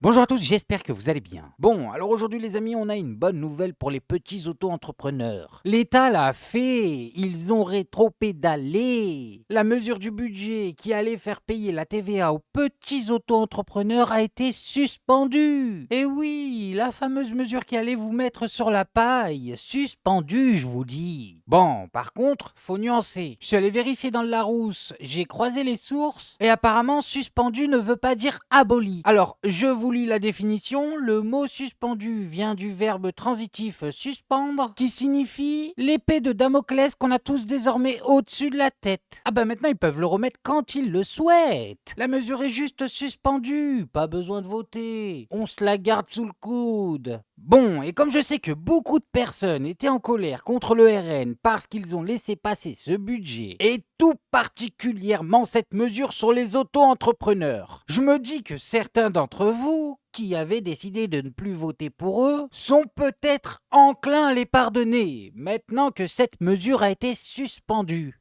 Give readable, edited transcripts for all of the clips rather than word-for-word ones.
Bonjour à tous, j'espère que vous allez bien. Bon, alors aujourd'hui les amis, on a une bonne nouvelle pour les petits auto-entrepreneurs. L'État l'a fait, ils ont rétro-pédalé. La mesure du budget qui allait faire payer la TVA aux petits auto-entrepreneurs a été suspendue. Et oui, la fameuse mesure qui allait vous mettre sur la paille, suspendue je vous dis. Bon, par contre, faut nuancer. Je suis allé vérifier dans le Larousse, j'ai croisé les sources et apparemment suspendu ne veut pas dire aboli. Alors, je vous lis la définition. Le mot suspendu vient du verbe transitif suspendre, qui signifie l'épée de Damoclès qu'on a tous désormais au-dessus de la tête. Ah bah maintenant ils peuvent le remettre quand ils le souhaitent. La mesure est juste suspendue, pas besoin de voter. On se la garde sous le coude. Bon, et comme je sais que beaucoup de personnes étaient en colère contre le RN parce qu'ils ont laissé passer ce budget, et tout particulièrement cette mesure sur les auto-entrepreneurs, je me dis que certains d'entre vous qui avaient décidé de ne plus voter pour eux sont peut-être enclins à les pardonner, maintenant que cette mesure a été suspendue.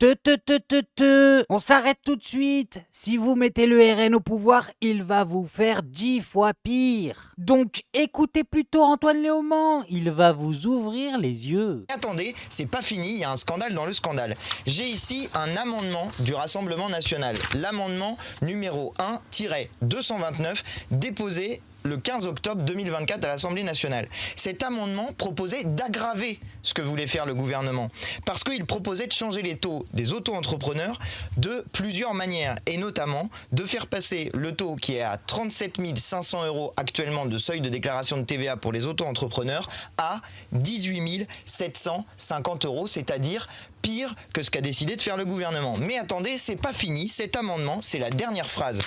On s'arrête tout de suite. Si vous mettez le RN au pouvoir, il va vous faire 10 fois pire. Donc écoutez plutôt Antoine Léaumont, il va vous ouvrir les yeux. Attendez, c'est pas fini, il y a un scandale dans le scandale. J'ai ici un amendement du Rassemblement national, l'amendement numéro 1-229, déposé le 15 octobre 2024 à l'Assemblée nationale. Cet amendement proposait d'aggraver ce que voulait faire le gouvernement, parce qu'il proposait de changer les taux des auto-entrepreneurs de plusieurs manières, et notamment de faire passer le taux qui est à 37 500 € actuellement de seuil de déclaration de TVA pour les auto-entrepreneurs à 18 750 €, c'est-à-dire pire que ce qu'a décidé de faire le gouvernement. Mais attendez, c'est pas fini, cet amendement, c'est la dernière phrase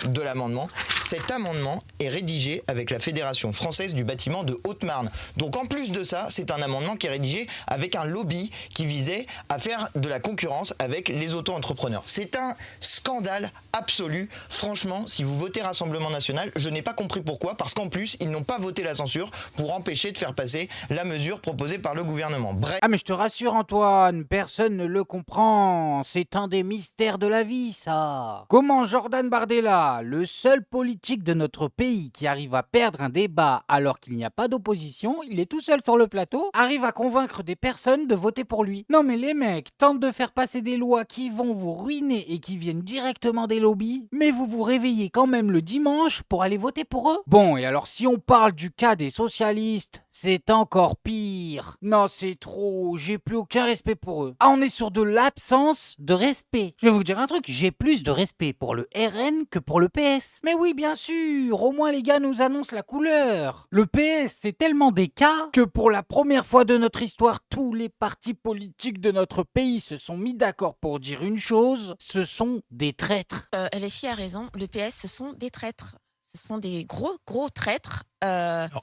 de l'amendement. Cet amendement est rédigé avec la Fédération française du bâtiment de Haute-Marne. Donc en plus de ça, c'est un amendement qui est rédigé avec un lobby qui visait à faire de la concurrence avec les auto-entrepreneurs. C'est un scandale absolu. Franchement, si vous votez Rassemblement national, je n'ai pas compris pourquoi, parce qu'en plus, ils n'ont pas voté la censure pour empêcher de faire passer la mesure proposée par le gouvernement. Bref. Ah mais je te rassure Antoine, personne ne le comprend, c'est un des mystères de la vie ça. Comment Jordan Bardella, le seul politique de notre pays qui arrive à perdre un débat alors qu'il n'y a pas d'opposition, il est tout seul sur le plateau, arrive à convaincre des personnes de voter pour lui. Non mais les mecs tentent de faire passer des lois qui vont vous ruiner et qui viennent directement des lobbies, mais vous vous réveillez quand même le dimanche pour aller voter pour eux. Bon, et alors si on parle du cas des socialistes, c'est encore pire. Non, c'est trop, j'ai plus aucun respect pour eux. Ah, on est sur de l'absence de respect. Je vais vous dire un truc, j'ai plus de respect pour le RN que pour le PS. Mais oui, bien sûr, au moins les gars nous annoncent la couleur. Le PS, c'est tellement des cas que pour la première fois de notre histoire, tous les partis politiques de notre pays se sont mis d'accord pour dire une chose, ce sont des traîtres. LFI a raison, le PS, ce sont des traîtres. Ce sont des gros traîtres.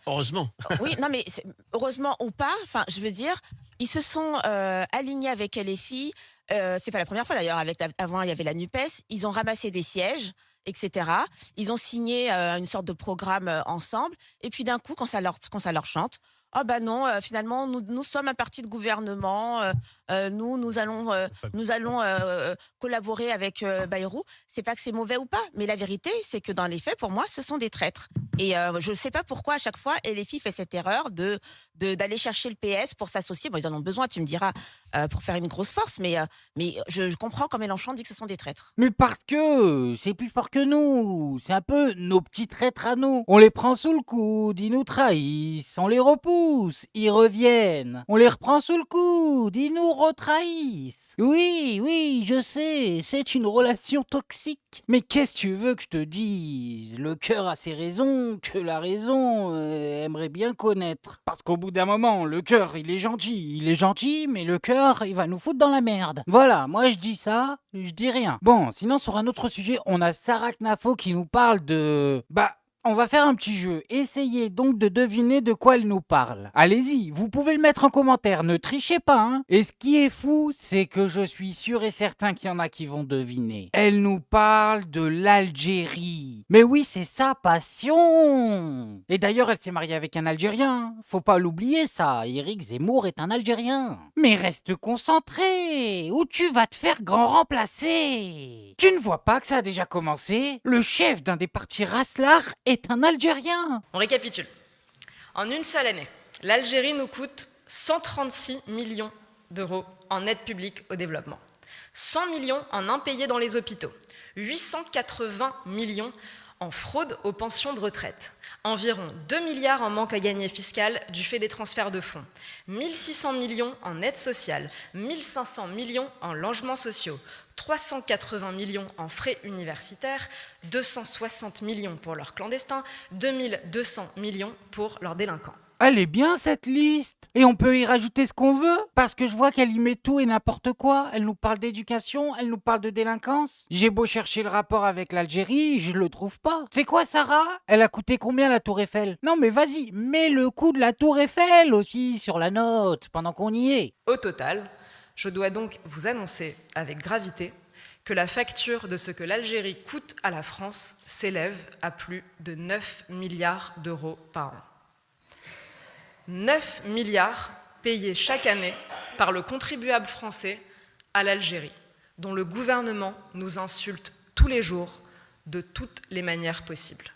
Heureusement. Oui, non, mais heureusement ou pas, enfin, je veux dire, ils se sont alignés avec LFI. C'est pas la première fois d'ailleurs. Avant, il y avait la NUPES. Ils ont ramassé des sièges, etc. Ils ont signé une sorte de programme ensemble. Et puis d'un coup, quand ça leur chante, ah bah non, finalement, nous sommes un parti de gouvernement. Nous allons collaborer avec Bayrou. C'est pas que c'est mauvais ou pas, mais la vérité, c'est que dans les faits, pour moi, ce sont des traîtres. Et je ne sais pas pourquoi à chaque fois LFI fait cette erreur d'aller chercher le PS pour s'associer. Bon, ils en ont besoin, tu me diras, pour faire une grosse force, mais je comprends quand Mélenchon dit que ce sont des traîtres. Mais parce que c'est plus fort que nous, c'est un peu nos petits traîtres à nous. On les prend sous le coude, ils nous trahissent, on les repousse, ils reviennent. On les reprend sous le coude, ils nous retrahissent. Oui, je sais, c'est une relation toxique. Mais qu'est-ce que tu veux que je te dise? Le cœur a ses raisons que la raison aimerait bien connaître. Parce qu'au bout d'un moment, le cœur il est gentil, mais le cœur il va nous foutre dans la merde. Voilà, moi je dis ça, je dis rien. Bon, sinon sur un autre sujet, on a Sarah Knafo qui nous parle de... On va faire un petit jeu. Essayez donc de deviner de quoi elle nous parle. Allez-y, vous pouvez le mettre en commentaire, ne trichez pas, hein. Et ce qui est fou, c'est que je suis sûr et certain qu'il y en a qui vont deviner. Elle nous parle de l'Algérie. Mais oui, c'est sa passion. Et d'ailleurs, elle s'est mariée avec un Algérien. Faut pas l'oublier ça, Éric Zemmour est un Algérien. Mais reste concentré, ou tu vas te faire grand remplacer. Tu ne vois pas que ça a déjà commencé? Le chef d'un des partis Raslar est un Algérien. On récapitule. En une seule année, l'Algérie nous coûte 136 millions d'euros en aide publique au développement, 100 millions en impayés dans les hôpitaux, 880 millions en fraude aux pensions de retraite, environ 2 milliards en manque à gagner fiscal du fait des transferts de fonds, 1600 millions en aide sociale, 1500 millions en logements sociaux, 380 millions en frais universitaires, 260 millions pour leurs clandestins, 2200 millions pour leurs délinquants. Elle est bien cette liste. Et on peut y rajouter ce qu'on veut, parce que je vois qu'elle y met tout et n'importe quoi. Elle nous parle d'éducation, elle nous parle de délinquance. J'ai beau chercher le rapport avec l'Algérie, je le trouve pas. C'est quoi Sarah? Elle a coûté combien la tour Eiffel? Non mais vas-y, mets le coût de la tour Eiffel aussi sur la note, pendant qu'on y est. Au total, je dois donc vous annoncer avec gravité que la facture de ce que l'Algérie coûte à la France s'élève à plus de 9 milliards d'euros par an. 9 milliards payés chaque année par le contribuable français à l'Algérie, dont le gouvernement nous insulte tous les jours de toutes les manières possibles.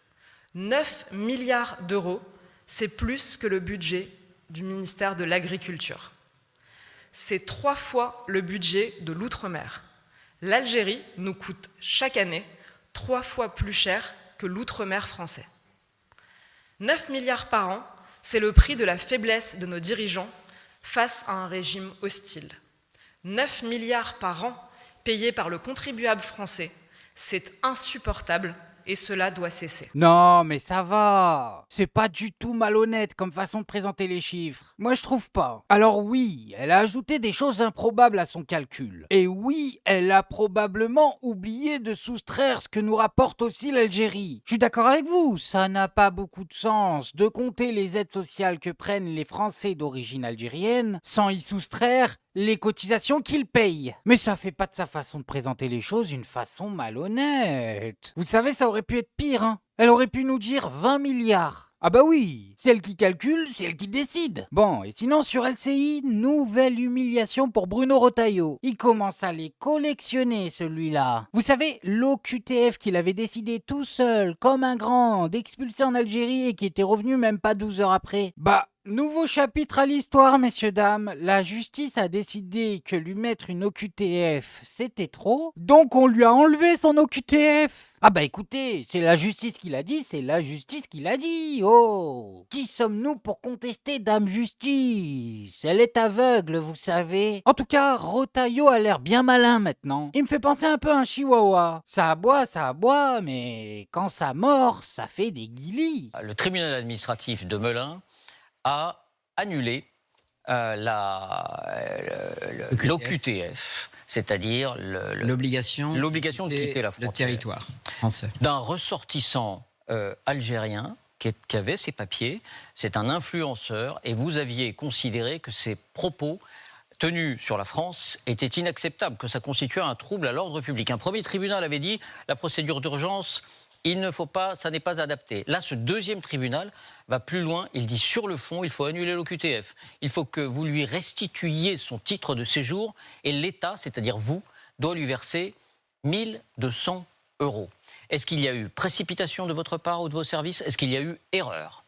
9 milliards d'euros, c'est plus que le budget du ministère de l'Agriculture. C'est 3 fois le budget de l'outre-mer. L'Algérie nous coûte chaque année 3 fois plus cher que l'outre-mer français. 9 milliards par an, c'est le prix de la faiblesse de nos dirigeants face à un régime hostile. 9 milliards par an payés par le contribuable français, c'est insupportable et cela doit cesser. Non, mais ça va. C'est pas du tout malhonnête comme façon de présenter les chiffres. Moi, je trouve pas. Alors oui, elle a ajouté des choses improbables à son calcul. Et oui, elle a probablement oublié de soustraire ce que nous rapporte aussi l'Algérie. Je suis d'accord avec vous, ça n'a pas beaucoup de sens de compter les aides sociales que prennent les Français d'origine algérienne sans y soustraire les cotisations qu'il paye. Mais ça fait pas de sa façon de présenter les choses une façon malhonnête. Vous savez, ça aurait pu être pire, hein. Elle aurait pu nous dire 20 milliards. Ah bah oui, c'est elle qui calcule, c'est elle qui décide. Bon, et sinon sur LCI, nouvelle humiliation pour Bruno Retailleau. Il commence à les collectionner celui-là. Vous savez, l'OQTF qu'il avait décidé tout seul, comme un grand, d'expulser en Algérie et qui était revenu même pas 12 heures après. Bah, nouveau chapitre à l'histoire, messieurs, dames. La justice a décidé que lui mettre une OQTF, c'était trop. Donc on lui a enlevé son OQTF. Ah bah écoutez, c'est la justice qui l'a dit, c'est la justice qui l'a dit. Oh, qui sommes-nous pour contester Dame Justice? Elle est aveugle, vous savez. En tout cas, Retailleau a l'air bien malin maintenant. Il me fait penser un peu à un chihuahua. Ça aboie, mais quand ça mord, ça fait des guilis. Le tribunal administratif de Melun a annulé l'OQTF, c'est-à-dire l'obligation de quitter la frontière le territoire français d'un ressortissant algérien qui avait ses papiers. C'est un influenceur et vous aviez considéré que ses propos tenus sur la France étaient inacceptables, que ça constituait un trouble à l'ordre public. Un premier tribunal avait dit la procédure d'urgence, il ne faut pas, ça n'est pas adapté. Là, ce deuxième tribunal va plus loin. Il dit sur le fond, il faut annuler l'OQTF. Il faut que vous lui restituiez son titre de séjour et l'État, c'est-à-dire vous, doit lui verser 1200 €. Est-ce qu'il y a eu précipitation de votre part ou de vos services? Est-ce qu'il y a eu erreur?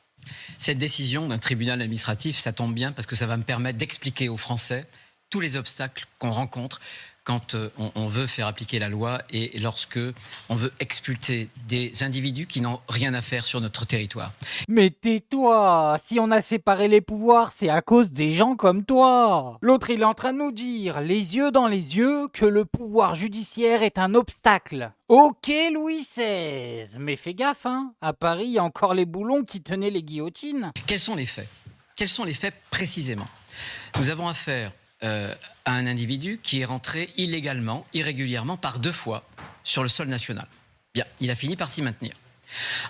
Cette décision d'un tribunal administratif, ça tombe bien parce que ça va me permettre d'expliquer aux Français tous les obstacles qu'on rencontre quand on veut faire appliquer la loi et lorsque on veut expulser des individus qui n'ont rien à faire sur notre territoire. Mais tais-toi, si on a séparé les pouvoirs, c'est à cause des gens comme toi. L'autre, il est en train de nous dire, les yeux dans les yeux, que le pouvoir judiciaire est un obstacle. Ok, Louis XVI, mais fais gaffe, hein. À Paris, il y a encore les boulons qui tenaient les guillotines. Quels sont les faits? Quels sont les faits précisément? Nous avons affaire à un individu qui est rentré illégalement, irrégulièrement, par 2 fois sur le sol national. Bien, il a fini par s'y maintenir.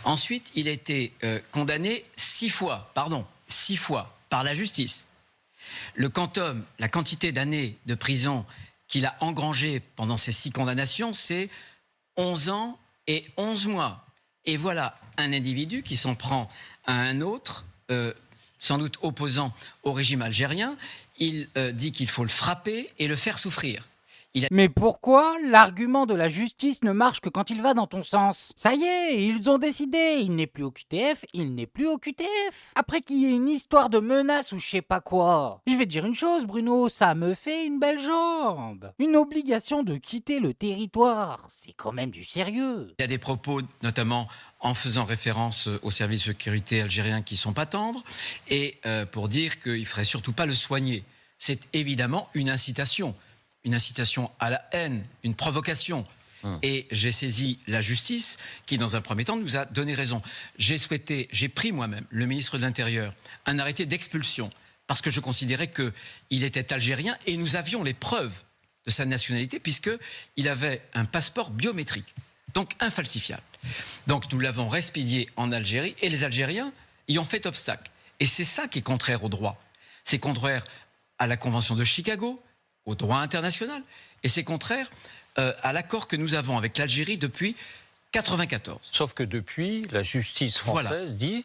Ensuite, il a été condamné 6 fois par la justice. Le quantum, la quantité d'années de prison qu'il a engrangé pendant ces 6 condamnations, c'est 11 ans et 11 mois. Et voilà un individu qui s'en prend à un autre, sans doute opposant au régime algérien. Il dit qu'il faut le frapper et le faire souffrir. Mais pourquoi l'argument de la justice ne marche que quand il va dans ton sens? Ça y est, ils ont décidé, il n'est plus au QTF, il n'est plus au QTF. Après qu'il y ait une histoire de menace ou je sais pas quoi. Je vais te dire une chose, Bruno, ça me fait une belle jambe. Une obligation de quitter le territoire, c'est quand même du sérieux. Il y a des propos, notamment en faisant référence aux services de sécurité algériens qui sont pas tendres, et pour dire qu'il ne faudrait surtout pas le soigner. C'est évidemment une incitation à la haine, une provocation. Et j'ai saisi la justice qui, dans un premier temps, nous a donné raison. J'ai pris moi-même, le ministre de l'Intérieur, un arrêté d'expulsion parce que je considérais qu'il était algérien et nous avions les preuves de sa nationalité puisqu'il avait un passeport biométrique, donc infalsifiable. Donc nous l'avons expédié en Algérie et les Algériens y ont fait obstacle. Et c'est ça qui est contraire au droit. C'est contraire à la Convention de Chicago, au droit international, et c'est contraire à l'accord que nous avons avec l'Algérie depuis 1994. Sauf que depuis, la justice française dit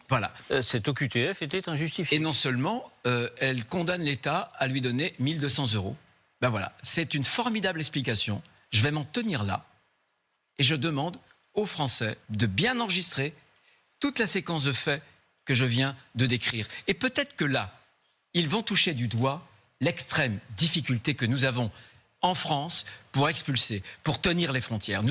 cet OQTF était injustifié. Et non seulement, elle condamne l'État à lui donner 1 200 €. Ben voilà, c'est une formidable explication. Je vais m'en tenir là. Et je demande aux Français de bien enregistrer toute la séquence de faits que je viens de décrire. Et peut-être que là, ils vont toucher du doigt l'extrême difficulté que nous avons en France pour expulser, pour tenir les frontières.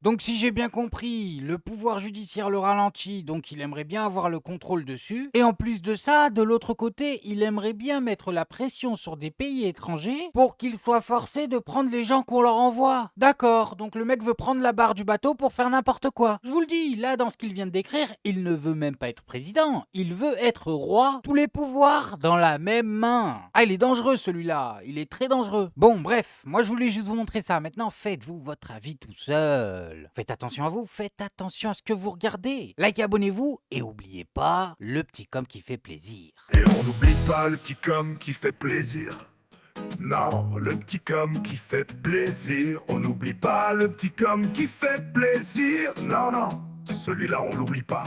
Donc si j'ai bien compris, le pouvoir judiciaire le ralentit, donc il aimerait bien avoir le contrôle dessus. Et en plus de ça, de l'autre côté, il aimerait bien mettre la pression sur des pays étrangers pour qu'ils soient forcés de prendre les gens qu'on leur envoie. D'accord, donc le mec veut prendre la barre du bateau pour faire n'importe quoi. Je vous le dis, là dans ce qu'il vient de décrire, il ne veut même pas être président, il veut être roi, tous les pouvoirs dans la même main. Ah, il est dangereux celui-là, il est très dangereux. Bon, bref, moi je voulais juste vous montrer ça. Maintenant, faites-vous votre avis tout seul. Faites attention à vous, faites attention à ce que vous regardez. Likez, abonnez-vous et oubliez pas le petit com qui fait plaisir. Et on n'oublie pas le petit com qui fait plaisir. Non, le petit com qui fait plaisir. On n'oublie pas le petit com qui fait plaisir. Non, non, celui-là on l'oublie pas.